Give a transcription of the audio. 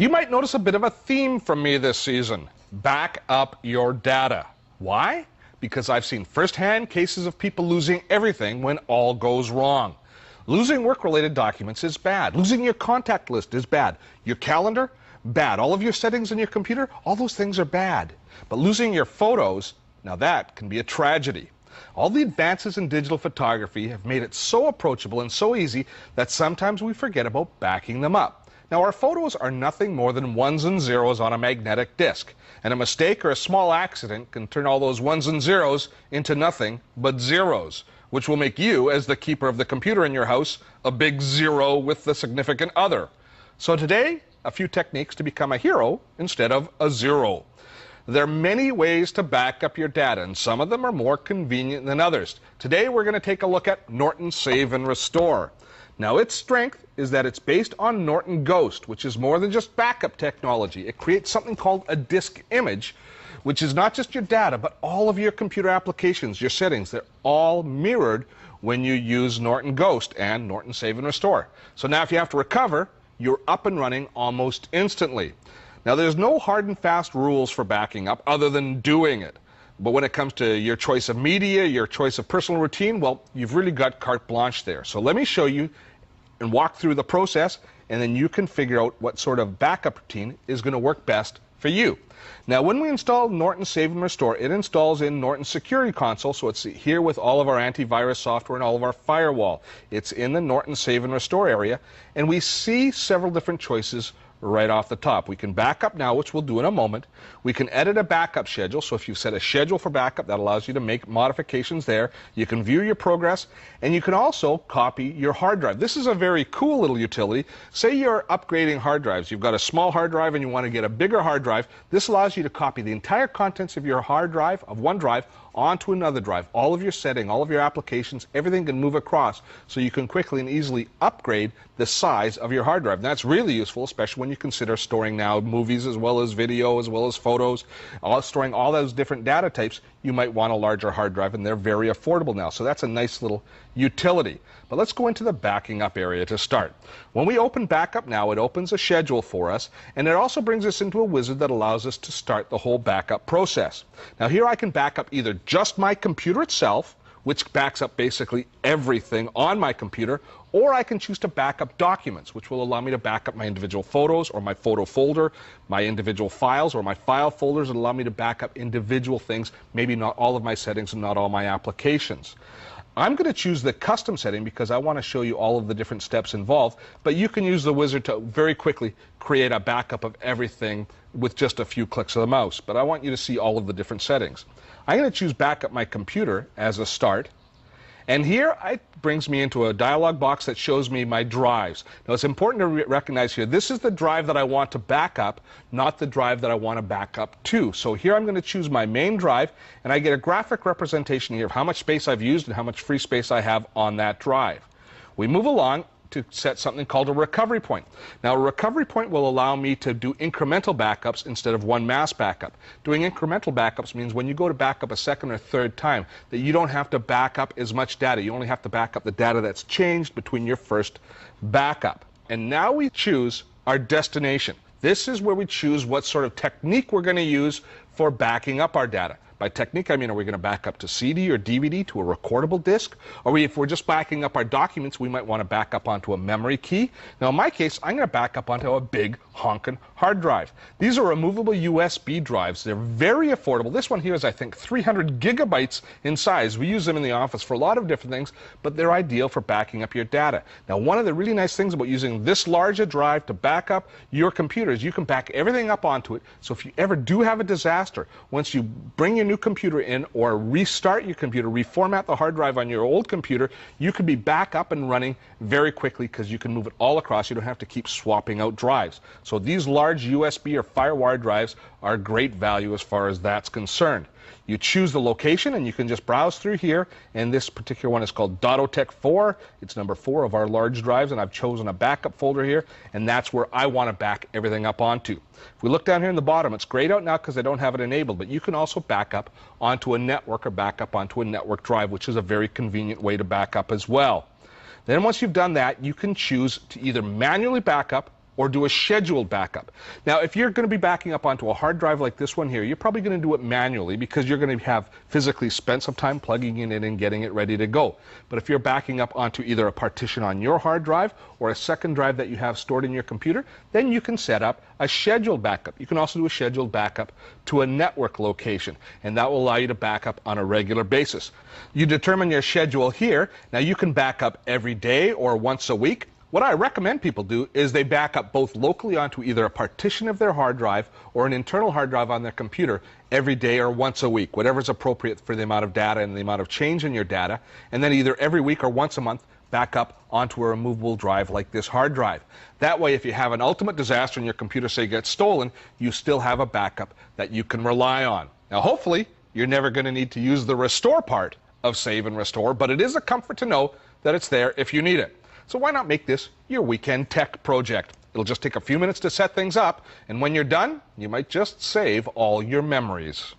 You might notice a bit of a theme from me this season. Back up your data. Why? Because I've seen firsthand cases of people losing everything when all goes wrong. Losing work-related documents is bad. Losing your contact list is bad. Your calendar? Bad. All of your settings on your computer? All those things are bad. But losing your photos, now that can be a tragedy. All the advances in digital photography have made it so approachable and so easy that sometimes we forget about backing them up. Now, our photos are nothing more than ones and zeros on a magnetic disk, and a mistake or a small accident can turn all those ones and zeros into nothing but zeros, which will make you, as the keeper of the computer in your house, a big zero with the significant other. So today, a few techniques to become a hero instead of a zero. There are many ways to back up your data, and some of them are more convenient than others. Today, we're going to take a look at Norton Save and Restore. Now, its strength is that it's based on Norton Ghost, which is more than just backup technology. It creates something called a disk image, which is not just your data, but all of your computer applications, your settings. They're all mirrored when you use Norton Ghost and Norton Save and Restore. So now if you have to recover, you're up and running almost instantly. Now, there's no hard and fast rules for backing up other than doing it. But when it comes to your choice of media, your choice of personal routine, well, you've really got carte blanche there. So let me show you and walk through the process, and then you can figure out what sort of backup routine is going to work best for you. Now, when we install Norton Save and Restore, it installs in Norton Security Console, so it's here with all of our antivirus software and all of our firewall. It's in the Norton Save and Restore area, and we see several different choices right off the top. We can back up now, which we'll do in a moment. We can edit a backup schedule, so if you set a schedule for backup, that allows you to make modifications there. You can view your progress, and you can also copy your hard drive. This is a very cool little utility. Say you're upgrading hard drives. You've got a small hard drive and you want to get a bigger hard drive. This allows you to copy the entire contents of your hard drive, of one drive, onto another drive. All of your setting, all of your applications, everything can move across, so you can quickly and easily upgrade the size of your hard drive. And that's really useful, especially when you consider storing now movies as well as video, as well as photos, storing all those different data types. You might want a larger hard drive, and they're very affordable now. So that's a nice little utility. But let's go into the backing up area to start. When we open backup now, it opens a schedule for us, and it also brings us into a wizard that allows us to start the whole backup process. Now here I can back up either just my computer itself, which backs up basically everything on my computer, or I can choose to back up documents, which will allow me to back up my individual photos or my photo folder, my individual files or my file folders. It'll allow me to back up individual things, maybe not all of my settings and not all my applications. I'm going to choose the custom setting because I want to show you all of the different steps involved, but you can use the wizard to very quickly create a backup of everything with just a few clicks of the mouse. But I want you to see all of the different settings. I'm going to choose backup my computer as a start. And here it brings me into a dialog box that shows me my drives. Now, it's important to recognize here, this is the drive that I want to back up, not the drive that I want to back up to. So here I'm going to choose my main drive, and I get a graphic representation here of how much space I've used and how much free space I have on that drive. We move along to set something called a recovery point. Now, a recovery point will allow me to do incremental backups instead of one mass backup. Doing incremental backups means when you go to back up a second or third time, that you don't have to back up as much data. You only have to back up the data that's changed between your first backup. And now we choose our destination. This is where we choose what sort of technique we're going to use for backing up our data. By technique, I mean, are we going to back up to CD or DVD, to a recordable disk? Or if we're just backing up our documents, we might want to back up onto a memory key. Now, in my case, I'm going to back up onto a big honkin' hard drive. These are removable USB drives. They're very affordable. This one here is, I think, 300 gigabytes in size. We use them in the office for a lot of different things, but they're ideal for backing up your data. Now, one of the really nice things about using this large a drive to back up your computer is you can back everything up onto it. So if you ever do have a disaster, once you bring your new computer in or restart your computer, reformat the hard drive on your old computer, you can be back up and running very quickly because you can move it all across. You don't have to keep swapping out drives. So these large USB or FireWire drives are great value as far as that's concerned. You choose the location and you can just browse through here, and this particular one is called Dotto Tech 4. It's number 4 of our large drives, and I've chosen a backup folder here, and that's where I want to back everything up onto. If we look down here in the bottom, it's grayed out now because I don't have it enabled, but you can also back up onto a network or back up onto a network drive, which is a very convenient way to back up as well. Then once you've done that, you can choose to either manually back up or do a scheduled backup. Now, if you're going to be backing up onto a hard drive like this one here, you're probably going to do it manually because you're going to have physically spent some time plugging it in and getting it ready to go. But if you're backing up onto either a partition on your hard drive or a second drive that you have stored in your computer, then you can set up a scheduled backup. You can also do a scheduled backup to a network location, and that will allow you to back up on a regular basis. You determine your schedule here. Now, you can back up every day or once a week. What I recommend people do is they back up both locally onto either a partition of their hard drive or an internal hard drive on their computer every day or once a week, whatever's appropriate for the amount of data and the amount of change in your data, and then either every week or once a month back up onto a removable drive like this hard drive. That way, if you have an ultimate disaster and your computer, say, gets stolen, you still have a backup that you can rely on. Now, hopefully, you're never going to need to use the restore part of Save and Restore, but it is a comfort to know that it's there if you need it. So why not make this your weekend tech project? It'll just take a few minutes to set things up, and when you're done, you might just save all your memories.